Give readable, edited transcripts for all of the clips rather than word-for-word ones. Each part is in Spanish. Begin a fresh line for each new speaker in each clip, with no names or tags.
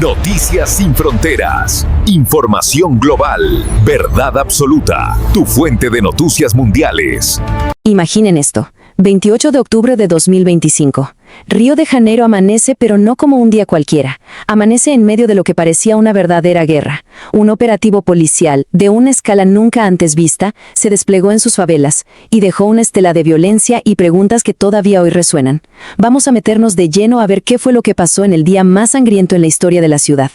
Noticias sin fronteras. Información global. Verdad absoluta. Tu fuente de noticias mundiales.
Imaginen esto. 28 de octubre de 2025. Río de Janeiro amanece, pero no como un día cualquiera. Amanece en medio de lo que parecía una verdadera guerra. Un operativo policial, de una escala nunca antes vista, se desplegó en sus favelas y dejó una estela de violencia y preguntas que todavía hoy resuenan. Vamos a meternos de lleno a ver qué fue lo que pasó en el día más sangriento en la historia de la ciudad.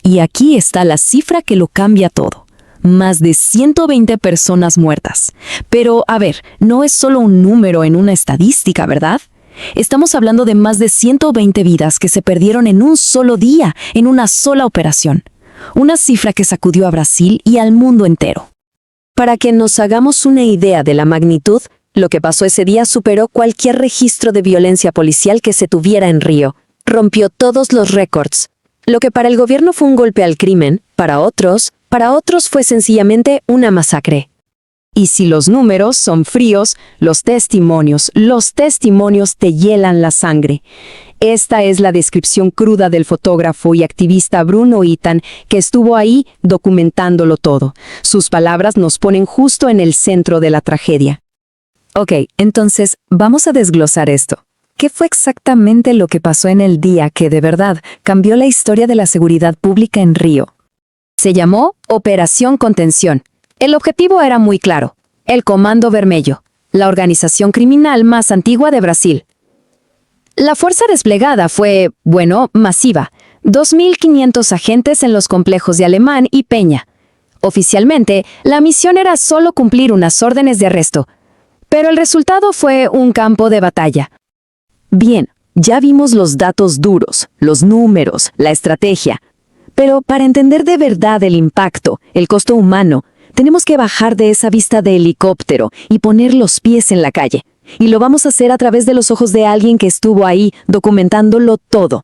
Y aquí está la cifra que lo cambia todo. Más de 120 personas muertas. Pero, a ver, no es solo un número en una estadística, ¿verdad? Estamos hablando de más de 120 vidas que se perdieron en un solo día, en una sola operación. Una cifra que sacudió a Brasil y al mundo entero. Para que nos hagamos una idea de la magnitud, lo que pasó ese día superó cualquier registro de violencia policial que se tuviera en Río. Rompió todos los récords. Lo que para el gobierno fue un golpe al crimen, para otros fue sencillamente una masacre. Y si los números son fríos, los testimonios te hielan la sangre. Esta es la descripción cruda del fotógrafo y activista Bruno Itten, que estuvo ahí documentándolo todo. Sus palabras nos ponen justo en el centro de la tragedia. Ok, entonces vamos a desglosar esto. ¿Qué fue exactamente lo que pasó en el día que de verdad cambió la historia de la seguridad pública en Río? Se llamó Operación Contención. El objetivo era muy claro: el Comando Vermelho, la organización criminal más antigua de Brasil. La fuerza desplegada fue, masiva. 2.500 agentes en los complejos de Alemán y Peña. Oficialmente, la misión era solo cumplir unas órdenes de arresto, pero el resultado fue un campo de batalla. Bien, ya vimos los datos duros, los números, la estrategia. Pero para entender de verdad el impacto, el costo humano, tenemos que bajar de esa vista de helicóptero y poner los pies en la calle. Y lo vamos a hacer a través de los ojos de alguien que estuvo ahí documentándolo todo.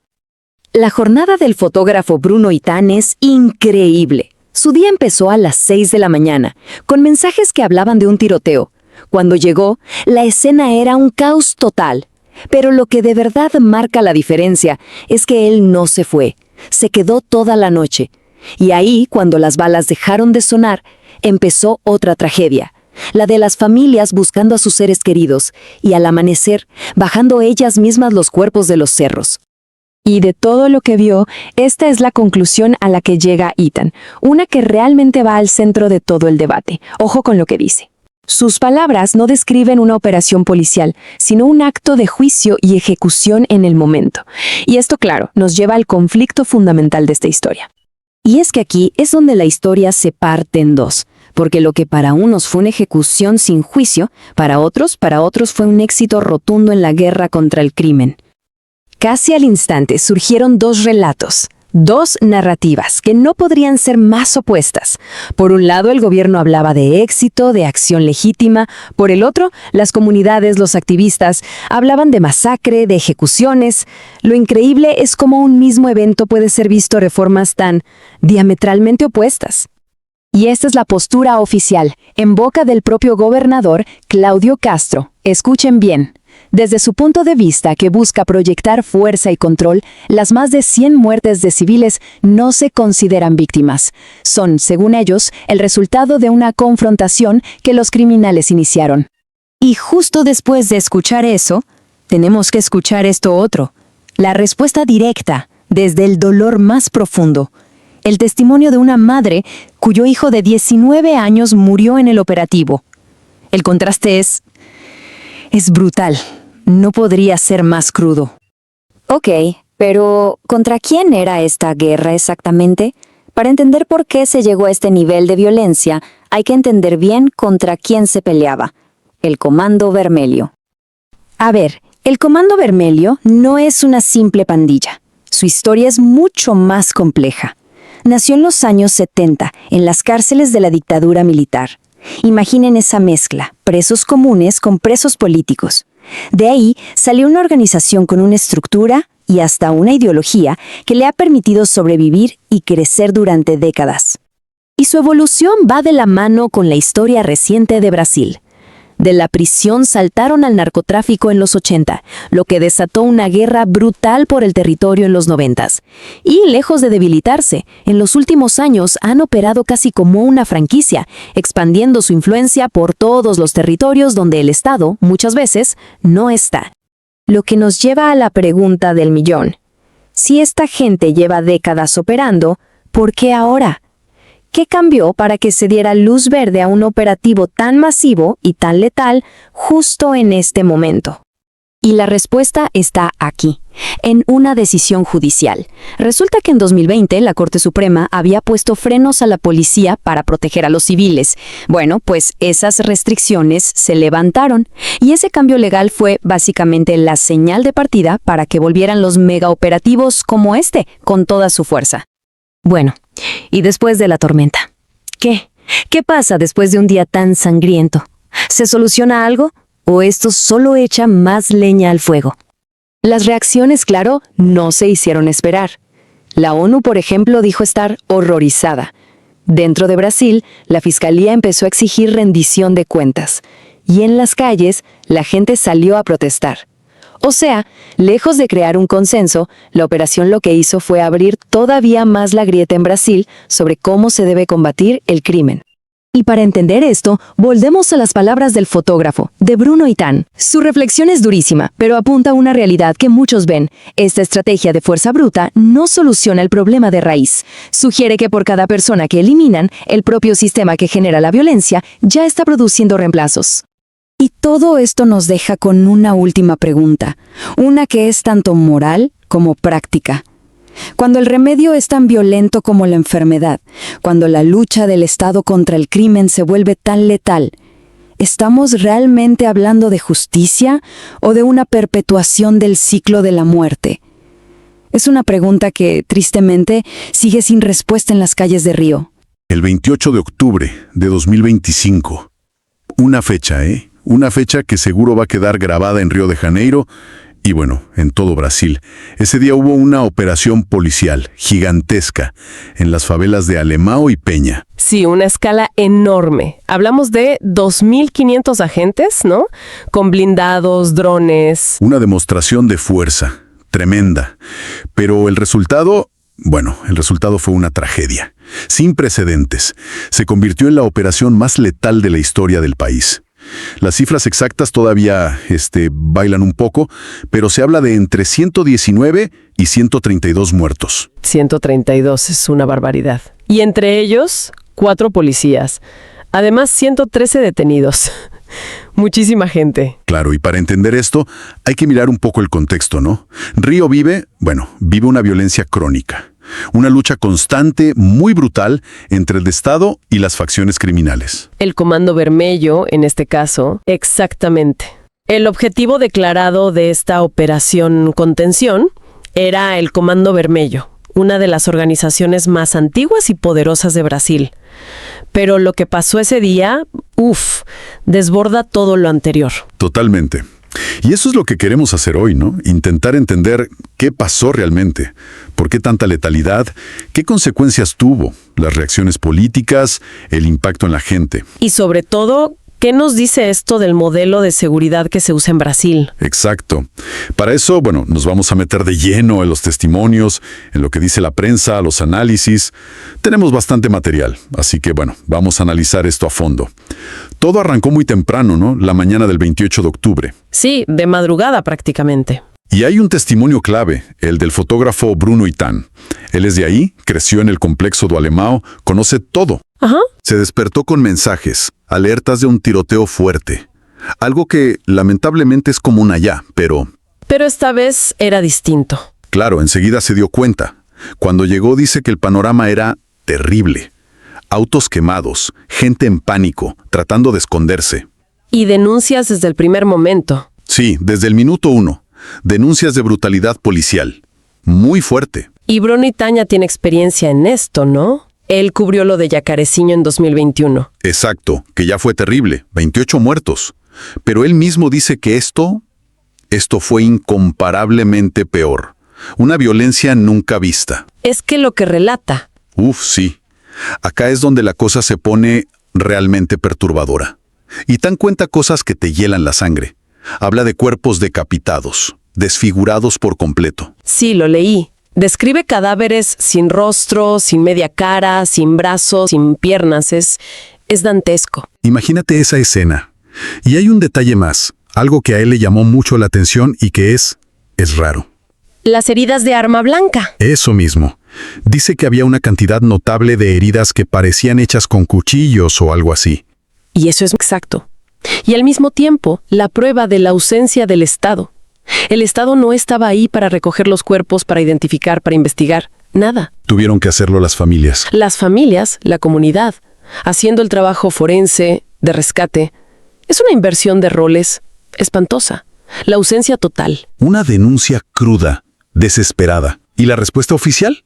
La jornada del fotógrafo Bruno Itten es increíble. Su día empezó a las 6 de la mañana, con mensajes que hablaban de un tiroteo. Cuando llegó, la escena era un caos total. Pero lo que de verdad marca la diferencia es que él no se fue. Se quedó toda la noche. Y ahí, cuando las balas dejaron de sonar, empezó otra tragedia. La de las familias buscando a sus seres queridos y al amanecer, bajando ellas mismas los cuerpos de los cerros. Y de todo lo que vio, esta es la conclusión a la que llega Itten, una que realmente va al centro de todo el debate. Ojo con lo que dice. Sus palabras no describen una operación policial, sino un acto de juicio y ejecución en el momento. Y esto, claro, nos lleva al conflicto fundamental de esta historia. Y es que aquí es donde la historia se parte en dos, porque lo que para unos fue una ejecución sin juicio, para otros fue un éxito rotundo en la guerra contra el crimen. Casi al instante surgieron dos relatos. Dos narrativas que no podrían ser más opuestas. Por un lado, el gobierno hablaba de éxito, de acción legítima. Por el otro, las comunidades, los activistas, hablaban de masacre, de ejecuciones. Lo increíble es cómo un mismo evento puede ser visto de formas tan diametralmente opuestas. Y esta es la postura oficial, en boca del propio gobernador Cláudio Castro. Escuchen bien. Desde su punto de vista, que busca proyectar fuerza y control, las más de 100 muertes de civiles no se consideran víctimas. Son, según ellos, el resultado de una confrontación que los criminales iniciaron. Y justo después de escuchar eso, tenemos que escuchar esto otro. La respuesta directa, desde el dolor más profundo. El testimonio de una madre cuyo hijo de 19 años murió en el operativo. El contraste es brutal. No podría ser más crudo.
Ok, pero ¿contra quién era esta guerra exactamente? Para entender por qué se llegó a este nivel de violencia, hay que entender bien contra quién se peleaba. El Comando Vermelho.
A ver, el Comando Vermelho no es una simple pandilla. Su historia es mucho más compleja. Nació en los años 70, en las cárceles de la dictadura militar. Imaginen esa mezcla, presos comunes con presos políticos. De ahí salió una organización con una estructura y hasta una ideología que le ha permitido sobrevivir y crecer durante décadas. Y su evolución va de la mano con la historia reciente de Brasil. De la prisión saltaron al narcotráfico en los 80, lo que desató una guerra brutal por el territorio en los 90. Y lejos de debilitarse, en los últimos años han operado casi como una franquicia, expandiendo su influencia por todos los territorios donde el Estado, muchas veces, no está. Lo que nos lleva a la pregunta del millón. Si esta gente lleva décadas operando, ¿por qué ahora? ¿Qué cambió para que se diera luz verde a un operativo tan masivo y tan letal justo en este momento? Y la respuesta está aquí, en una decisión judicial. Resulta que en 2020 la Corte Suprema había puesto frenos a la policía para proteger a los civiles. Bueno, pues esas restricciones se levantaron y ese cambio legal fue básicamente la señal de partida para que volvieran los megaoperativos como este, con toda su fuerza. Bueno, y después de la tormenta, ¿qué? ¿Qué pasa después de un día tan sangriento? ¿Se soluciona algo? ¿O esto solo echa más leña al fuego? Las reacciones, claro, no se hicieron esperar. La ONU, por ejemplo, dijo estar horrorizada. Dentro de Brasil, la Fiscalía empezó a exigir rendición de cuentas. Y en las calles, la gente salió a protestar. O sea, lejos de crear un consenso, la operación lo que hizo fue abrir todavía más la grieta en Brasil sobre cómo se debe combatir el crimen. Y para entender esto, volvemos a las palabras del fotógrafo, de Bruno Itán. Su reflexión es durísima, pero apunta a una realidad que muchos ven. Esta estrategia de fuerza bruta no soluciona el problema de raíz. Sugiere que por cada persona que eliminan, el propio sistema que genera la violencia ya está produciendo reemplazos. Y todo esto nos deja con una última pregunta, una que es tanto moral como práctica. Cuando el remedio es tan violento como la enfermedad, cuando la lucha del Estado contra el crimen se vuelve tan letal, ¿estamos realmente hablando de justicia o de una perpetuación del ciclo de la muerte? Es una pregunta que, tristemente, sigue sin respuesta en las calles de Río.
El 28 de octubre de 2025. Una fecha, Una fecha que seguro va a quedar grabada en Río de Janeiro y bueno, en todo Brasil. Ese día hubo una operación policial gigantesca en las favelas de Alemão y Peña.
Sí, una escala enorme. Hablamos de 2.500 agentes, ¿no? Con blindados, drones.
Una demostración de fuerza, tremenda. Pero el resultado, el resultado fue una tragedia. Sin precedentes. Se convirtió en la operación más letal de la historia del país. Las cifras exactas todavía bailan un poco, pero se habla de entre 119 y 132 muertos.
132 es una barbaridad. Y entre ellos, 4 policías. Además, 113 detenidos. Muchísima gente.
Claro, y para entender esto, hay que mirar un poco el contexto, ¿no? Río vive una violencia crónica. Una lucha constante, muy brutal, entre el Estado y las facciones criminales.
El Comando Vermelho, en este caso, exactamente. El objetivo declarado de esta operación contención era el Comando Vermelho, una de las organizaciones más antiguas y poderosas de Brasil. Pero lo que pasó ese día, desborda todo lo anterior.
Totalmente. Y eso es lo que queremos hacer hoy, ¿no? Intentar entender qué pasó realmente, por qué tanta letalidad, qué consecuencias tuvo, las reacciones políticas, el impacto en la gente.
Y sobre todo, ¿qué nos dice esto del modelo de seguridad que se usa en Brasil?
Exacto. Para eso, nos vamos a meter de lleno en los testimonios, en lo que dice la prensa, los análisis. Tenemos bastante material, así que vamos a analizar esto a fondo. Todo arrancó muy temprano, ¿no? La mañana del 28 de octubre.
Sí, de madrugada prácticamente.
Y hay un testimonio clave, el del fotógrafo Bruno Itán. Él es de ahí, creció en el complejo do Alemão, conoce todo.
Ajá.
Se despertó con mensajes, alertas de un tiroteo fuerte. Algo que lamentablemente es común allá, pero
esta vez era distinto.
Claro, enseguida se dio cuenta. Cuando llegó dice que el panorama era terrible. Autos quemados, gente en pánico, tratando de esconderse.
Y denuncias desde el primer momento.
Sí, desde el minuto 1. Denuncias de brutalidad policial. Muy fuerte.
Y Bruno Itán ya tiene experiencia en esto, ¿no? Él cubrió lo de Jacarezinho en 2021.
Exacto, que ya fue terrible, 28 muertos. Pero él mismo dice que esto fue incomparablemente peor. Una violencia nunca vista.
Es que lo que relata.
Sí. Acá es donde la cosa se pone realmente perturbadora. Y Tan cuenta cosas que te hielan la sangre. Habla de cuerpos decapitados, desfigurados por completo.
Sí, lo leí. Describe cadáveres sin rostro, sin media cara, sin brazos, sin piernas. Es dantesco.
Imagínate esa escena. Y hay un detalle más, algo que a él le llamó mucho la atención y que es raro.
Las heridas de arma blanca.
Eso mismo. Dice que había una cantidad notable de heridas que parecían hechas con cuchillos o algo así.
Y eso es exacto. Y al mismo tiempo, la prueba de la ausencia del Estado. El Estado no estaba ahí para recoger los cuerpos, para identificar, para investigar. Nada.
Tuvieron que hacerlo las familias.
Las familias, la comunidad, haciendo el trabajo forense, de rescate. Es una inversión de roles espantosa. La ausencia total.
Una denuncia cruda, desesperada. ¿Y la respuesta oficial?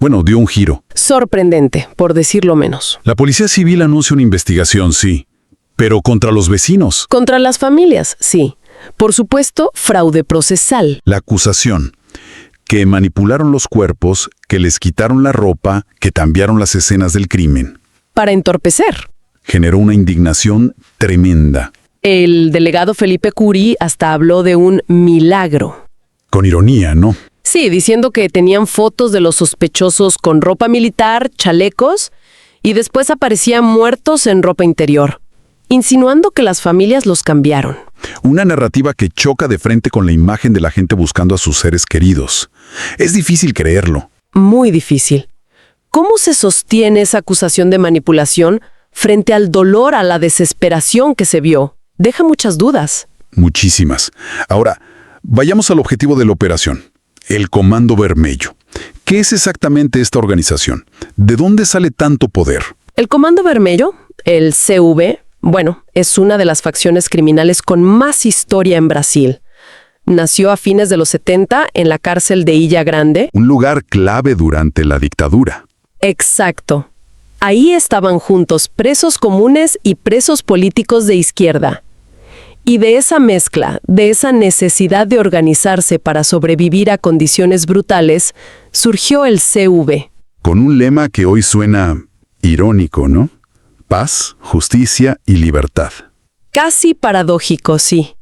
Bueno, dio un giro.
Sorprendente, por decirlo menos.
La Policía Civil anuncia una investigación, sí. Pero contra los vecinos.
Contra las familias, sí. Por supuesto, fraude procesal.
La acusación. Que manipularon los cuerpos, que les quitaron la ropa, que cambiaron las escenas del crimen.
Para entorpecer.
Generó una indignación tremenda.
El delegado Felipe Curi hasta habló de un milagro.
Con ironía, ¿no?
Sí, diciendo que tenían fotos de los sospechosos con ropa militar, chalecos, y después aparecían muertos en ropa interior, insinuando que las familias los cambiaron.
Una narrativa que choca de frente con la imagen de la gente buscando a sus seres queridos. Es difícil creerlo.
Muy difícil. ¿Cómo se sostiene esa acusación de manipulación frente al dolor, a la desesperación que se vio? Deja muchas dudas.
Muchísimas. Ahora, vayamos al objetivo de la operación. El Comando Vermelho. ¿Qué es exactamente esta organización? ¿De dónde sale tanto poder?
El Comando Vermelho, el CV, bueno, es una de las facciones criminales con más historia en Brasil. Nació a fines de los 70 en la cárcel de Ilha Grande.
Un lugar clave durante la dictadura.
Exacto. Ahí estaban juntos presos comunes y presos políticos de izquierda. Y de esa mezcla, de esa necesidad de organizarse para sobrevivir a condiciones brutales, surgió el CV.
Con un lema que hoy suena irónico, ¿no? Paz, justicia y libertad.
Casi paradójico, sí.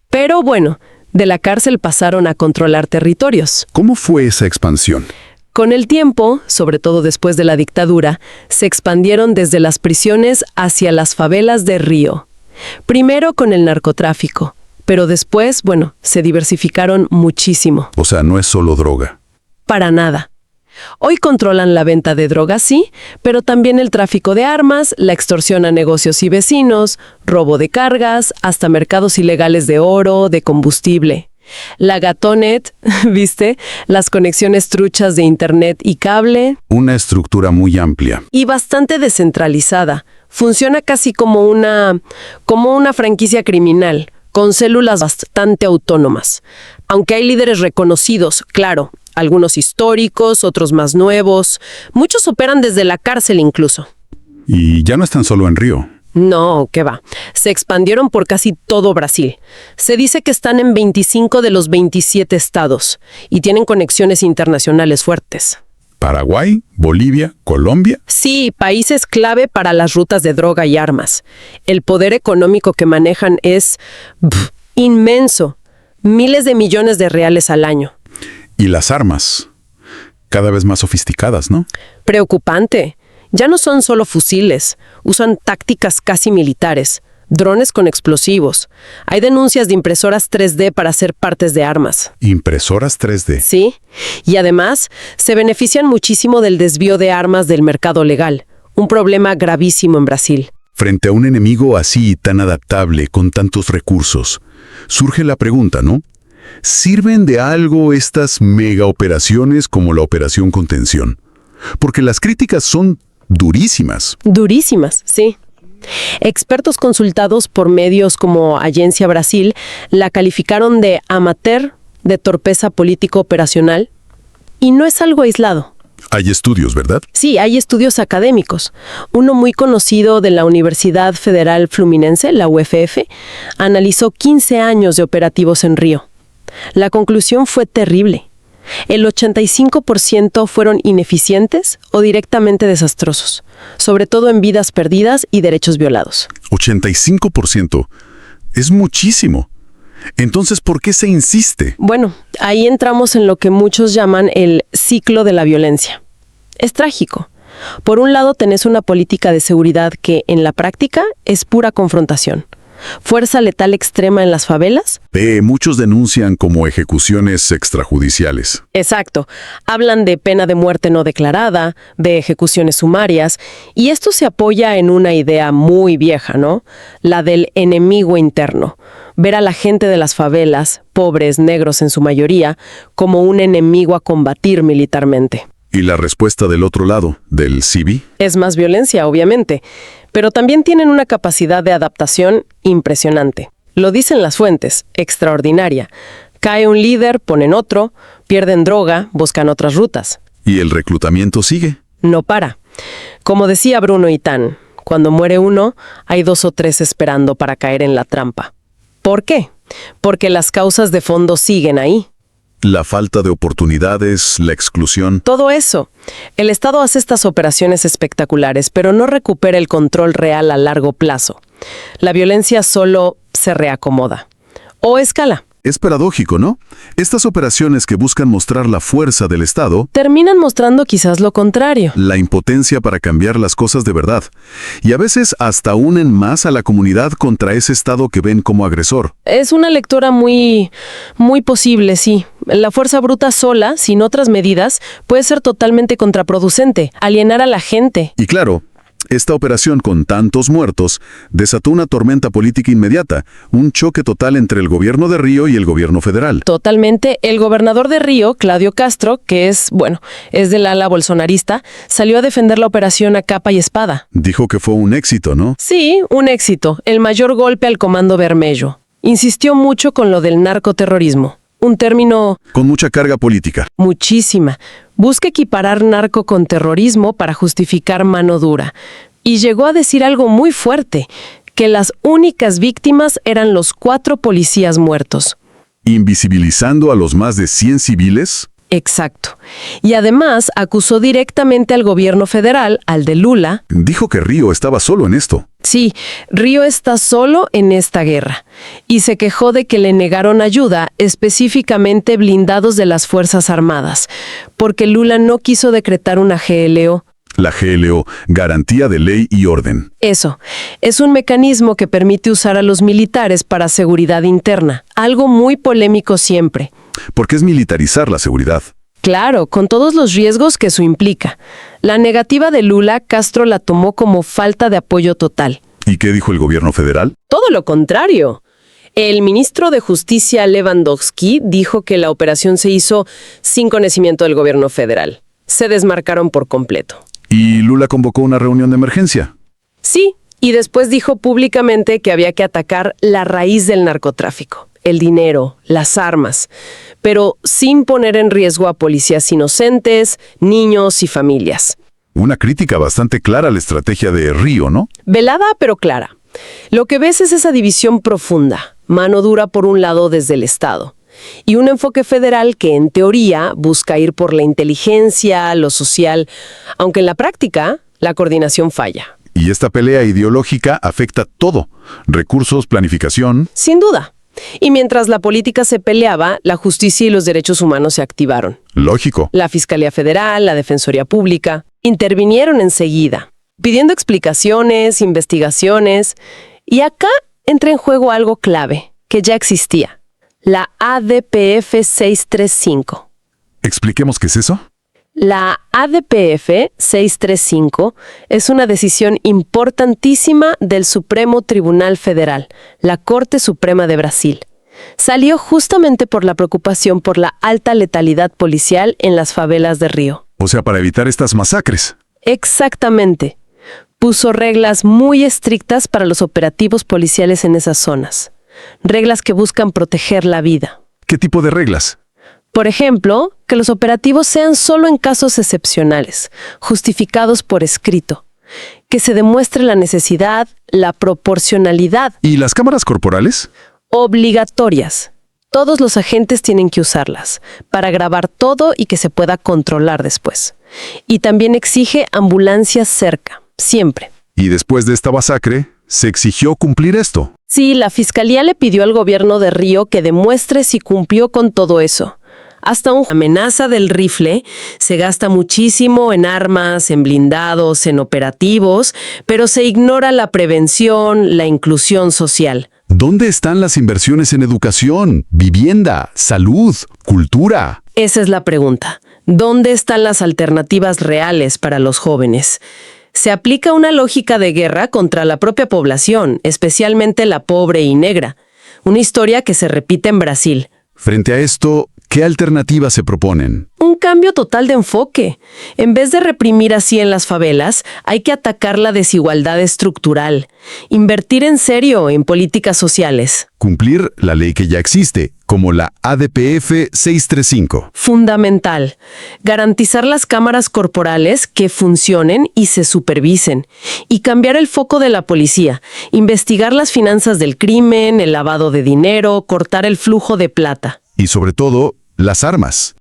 Pero bueno, de la cárcel pasaron a controlar territorios.
¿Cómo fue esa expansión?
Con el tiempo, sobre todo después de la dictadura, se expandieron desde las prisiones hacia las favelas de Río. Primero con el narcotráfico, pero después, bueno, se diversificaron muchísimo.
O sea, no es solo droga.
Para nada. Hoy controlan la venta de drogas, sí, pero también el tráfico de armas, la extorsión a negocios y vecinos, robo de cargas, hasta mercados ilegales de oro, de combustible. La Gatonet, ¿viste? Las conexiones truchas de internet y cable.
Una estructura muy amplia.
Y bastante descentralizada. Funciona casi como una franquicia criminal, con células bastante autónomas. Aunque hay líderes reconocidos, claro, algunos históricos, otros más nuevos. Muchos operan desde la cárcel incluso.
Y ya no están solo en Río.
No, ¿qué va? Se expandieron por casi todo Brasil. Se dice que están en 25 de los 27 estados y tienen conexiones internacionales fuertes.
Paraguay, Bolivia, Colombia.
Sí, países clave para las rutas de droga y armas. El poder económico que manejan es inmenso. Miles de millones de reales al año.
Y las armas, cada vez más sofisticadas, ¿no?
Preocupante. Ya no son solo fusiles, usan tácticas casi militares, drones con explosivos. Hay denuncias de impresoras 3D para hacer partes de armas.
Impresoras 3D.
Sí, y además se benefician muchísimo del desvío de armas del mercado legal, un problema gravísimo en Brasil.
Frente a un enemigo así tan adaptable, con tantos recursos, surge la pregunta, ¿no? ¿Sirven de algo estas mega operaciones como la Operación Contención? Porque las críticas son durísimas.
Durísimas, sí. Expertos consultados por medios como Agencia Brasil la calificaron de amateur, de torpeza político operacional, y no es algo aislado.
Hay estudios, ¿verdad?
Sí, hay estudios académicos. Uno muy conocido de la Universidad Federal Fluminense, la UFF, analizó 15 años de operativos en Río. La conclusión fue terrible. El 85% fueron ineficientes o directamente desastrosos, sobre todo en vidas perdidas y derechos violados.
85%. Es muchísimo. Entonces, ¿por qué se insiste?
Bueno, ahí entramos en lo que muchos llaman el ciclo de la violencia. Es trágico. Por un lado, tenés una política de seguridad que, en la práctica, es pura confrontación. Fuerza letal extrema en las favelas.
Muchos denuncian como ejecuciones extrajudiciales.
Exacto. Hablan de pena de muerte no declarada, de ejecuciones sumarias, y esto se apoya en una idea muy vieja, ¿no? La del enemigo interno. Ver a la gente de las favelas, pobres, negros en su mayoría, como un enemigo a combatir militarmente.
¿Y la respuesta del otro lado, del CIVI?
Es más violencia, obviamente, pero también tienen una capacidad de adaptación impresionante. Lo dicen las fuentes, extraordinaria. Cae un líder, ponen otro, pierden droga, buscan otras rutas.
¿Y el reclutamiento sigue?
No para. Como decía Bruno Itán, cuando muere uno, hay 2 o 3 esperando para caer en la trampa. ¿Por qué? Porque las causas de fondo siguen ahí.
La falta de oportunidades, la exclusión.
Todo eso. El Estado hace estas operaciones espectaculares, pero no recupera el control real a largo plazo. La violencia solo se reacomoda. O escala.
Es paradójico, ¿no? Estas operaciones que buscan mostrar la fuerza del Estado
Terminan mostrando quizás lo contrario.
la impotencia para cambiar las cosas de verdad. Y a veces hasta unen más a la comunidad contra ese Estado que ven como agresor.
Es una lectura muy posible, sí. La fuerza bruta sola, sin otras medidas, puede ser totalmente contraproducente, alienar a la gente.
Y claro, esta operación con tantos muertos desató una tormenta política inmediata, un choque total entre el gobierno de Río y el gobierno federal.
Totalmente. El gobernador de Río, Claudio Castro, que es del ala bolsonarista, salió a defender la operación a capa y espada.
Dijo que fue un éxito, ¿no?
Sí, un éxito, el mayor golpe al Comando Vermelho. Insistió mucho con lo del narcoterrorismo, un término
Con mucha carga política.
muchísima. Busca equiparar narco con terrorismo para justificar mano dura. Y llegó a decir algo muy fuerte, que las únicas víctimas eran los 4 policías muertos.
Invisibilizando a los más de 100 civiles.
Exacto. Y además acusó directamente al gobierno federal, al de Lula.
Dijo que Río estaba solo en esto.
Sí, Río está solo en esta guerra. Y se quejó de que le negaron ayuda, específicamente blindados de las Fuerzas Armadas, porque Lula no quiso decretar una GLO.
La GLO, Garantía de Ley y Orden.
Eso, es un mecanismo que permite usar a los militares para seguridad interna, algo muy polémico siempre.
Porque es militarizar la seguridad.
Claro, con todos los riesgos que eso implica. La negativa de Lula, Castro la tomó como falta de apoyo total.
¿Y qué dijo el gobierno federal?
Todo lo contrario. El ministro de Justicia, Lewandowski, dijo que la operación se hizo sin conocimiento del gobierno federal. Se desmarcaron por completo.
¿Y Lula convocó una reunión de emergencia?
Sí, y después dijo públicamente que había que atacar la raíz del narcotráfico, el dinero, las armas, pero sin poner en riesgo a policías inocentes, niños y familias.
Una crítica bastante clara a la estrategia de Río, ¿no?
Velada pero clara. Lo que ves es esa división profunda, mano dura por un lado desde el Estado, y un enfoque federal que en teoría busca ir por la inteligencia, lo social, aunque en la práctica la coordinación falla.
Y esta pelea ideológica afecta todo. Recursos, planificación.
Sin duda. Y mientras la política se peleaba, la justicia y los derechos humanos se activaron.
Lógico.
La Fiscalía Federal, la Defensoría Pública, intervinieron enseguida, pidiendo explicaciones, investigaciones. Y acá entra en juego algo clave, que ya existía. La ADPF 635.
Expliquemos qué es eso.
La ADPF 635 es una decisión importantísima del Supremo Tribunal Federal, la Corte Suprema de Brasil. Salió justamente por la preocupación por la alta letalidad policial en las favelas de Río.
O sea, para evitar estas masacres.
Exactamente. Puso reglas muy estrictas para los operativos policiales en esas zonas. Reglas que buscan proteger la vida.
¿Qué tipo de reglas?
Por ejemplo, que los operativos sean solo en casos excepcionales, justificados por escrito. Que se demuestre la necesidad, la proporcionalidad.
¿Y las cámaras corporales?
Obligatorias. Todos los agentes tienen que usarlas para grabar todo y que se pueda controlar después. Y también exige ambulancias cerca, siempre.
Y después de esta masacre, se exigió cumplir esto.
Sí, la fiscalía le pidió al gobierno de Río que demuestre si cumplió con todo eso. Hasta una amenaza del rifle se gasta muchísimo en armas, en blindados, en operativos, pero se ignora la prevención, la inclusión social.
¿Dónde están las inversiones en educación, vivienda, salud, cultura?
Esa es la pregunta. ¿Dónde están las alternativas reales para los jóvenes? Se aplica una lógica de guerra contra la propia población, especialmente la pobre y negra. Una historia que se repite en Brasil.
Frente a esto, ¿qué alternativas se proponen?
Un cambio total de enfoque. En vez de reprimir así en las favelas, hay que atacar la desigualdad estructural. Invertir en serio en políticas sociales.
Cumplir la ley que ya existe, como la ADPF 635.
Fundamental. Garantizar las cámaras corporales que funcionen y se supervisen. Y cambiar el foco de la policía. Investigar las finanzas del crimen, el lavado de dinero, cortar el flujo de plata.
Y sobre todo, las armas.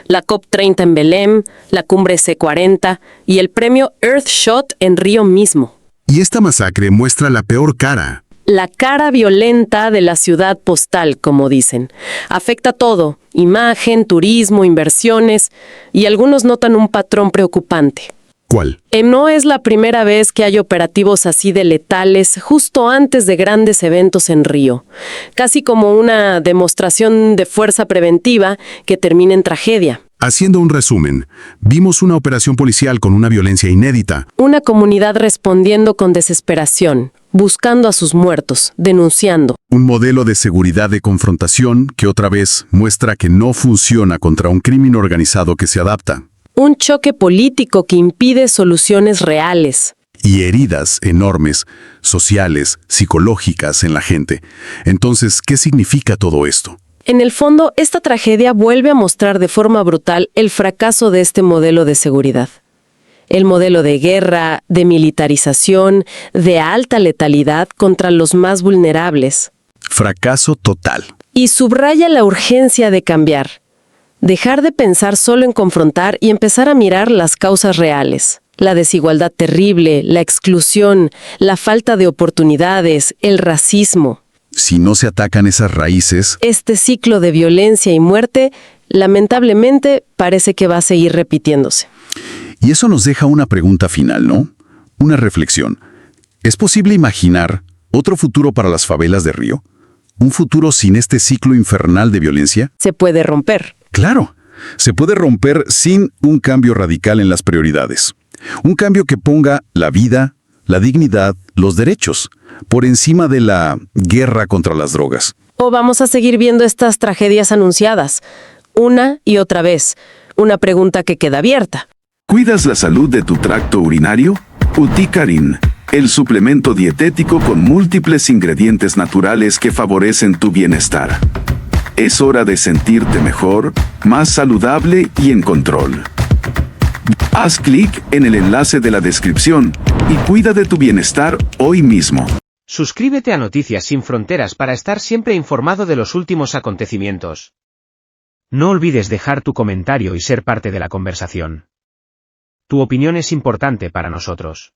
La COP30 en Belém, la cumbre C40 y el premio Earthshot en Río mismo.
Y esta masacre muestra la peor cara.
La cara violenta de la ciudad postal, como dicen. Afecta todo, imagen, turismo, inversiones, y algunos notan un patrón preocupante.
¿Cuál?
No es la primera vez que hay operativos así de letales justo antes de grandes eventos en Río. Casi como una demostración de fuerza preventiva que termina en tragedia.
Haciendo un resumen, vimos una operación policial con una violencia inédita.
Una comunidad respondiendo con desesperación, buscando a sus muertos, denunciando.
Un modelo de seguridad de confrontación que otra vez muestra que no funciona contra un crimen organizado que se adapta.
Un choque político que impide soluciones reales.
Y heridas enormes, sociales, psicológicas en la gente. Entonces, ¿qué significa todo esto?
En el fondo, esta tragedia vuelve a mostrar de forma brutal el fracaso de este modelo de seguridad. El modelo de guerra, de militarización, de alta letalidad contra los más vulnerables.
Fracaso total.
Y subraya la urgencia de cambiar. Dejar de pensar solo en confrontar y empezar a mirar las causas reales. La desigualdad terrible, la exclusión, la falta de oportunidades, el racismo.
Si no se atacan esas raíces,
Este ciclo de violencia y muerte, lamentablemente, parece que va a seguir repitiéndose.
y eso nos deja una pregunta final, ¿no? Una reflexión. ¿Es posible imaginar otro futuro para las favelas de Río? ¿Un futuro sin este ciclo infernal de violencia?
Se puede romper.
Claro, se puede romper sin un cambio radical en las prioridades. Un cambio que ponga la vida, la dignidad, los derechos, por encima de la guerra contra las drogas.
¿O vamos a seguir viendo estas tragedias anunciadas? Una y otra vez. Una pregunta que queda abierta.
¿Cuidas la salud de tu tracto urinario? Uticarin, el suplemento dietético con múltiples ingredientes naturales que favorecen tu bienestar. Es hora de sentirte mejor, más saludable y en control. Haz clic en el enlace de la descripción y cuida de tu bienestar hoy mismo.
Suscríbete a Noticias Sin Fronteras para estar siempre informado de los últimos acontecimientos. No olvides dejar tu comentario y ser parte de la conversación. Tu opinión es importante para nosotros.